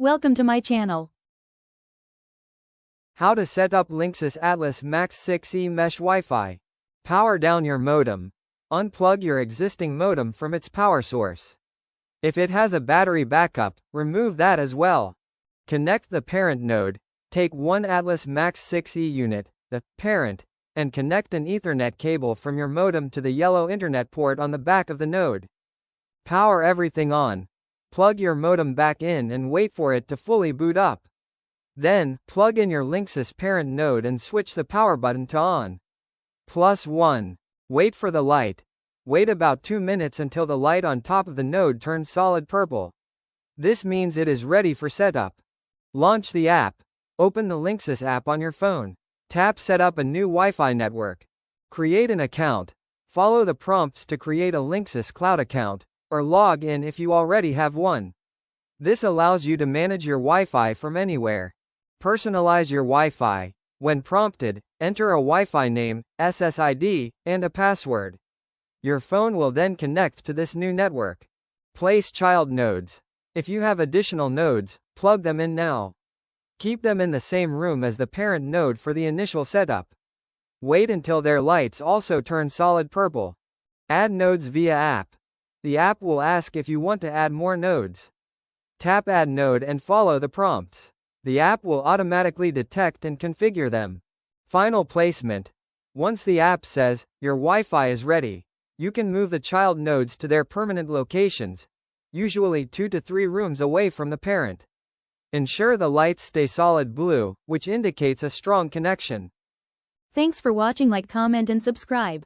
Welcome to my channel. How to set up Linksys Atlas Max 6E Mesh Wi-Fi. Power down your modem. Unplug your existing modem from its power source. If it has a battery backup, remove that as well. Connect the parent node. Take one Atlas Max 6E unit, the parent, and connect an Ethernet cable from your modem to the yellow Internet port on the back of the node. Power everything on. Plug your modem back in and wait for it to fully boot up. Then, plug in your Linksys parent node and switch the power button to on. +1. Wait for the light. Wait about 2 minutes until the light on top of the node turns solid purple. This means it is ready for setup. Launch the app. Open the Linksys app on your phone. Tap Set up a new Wi-Fi network. Create an account. Follow the prompts to create a Linksys cloud account, or log in if you already have one. This allows you to manage your Wi-Fi from anywhere. Personalize your Wi-Fi. When prompted, enter a Wi-Fi name, SSID, and a password. Your phone will then connect to this new network. Place child nodes. If you have additional nodes, plug them in now. Keep them in the same room as the parent node for the initial setup. Wait until their lights also turn solid purple. Add nodes via app. The app will ask if you want to add more nodes. Tap Add Node and follow the prompts. The app will automatically detect and configure them. Final placement. Once the app says, your Wi-Fi is ready, you can move the child nodes to their permanent locations, usually 2 to 3 rooms away from the parent. Ensure the lights stay solid blue, which indicates a strong connection. Thanks for watching. Like, comment and subscribe.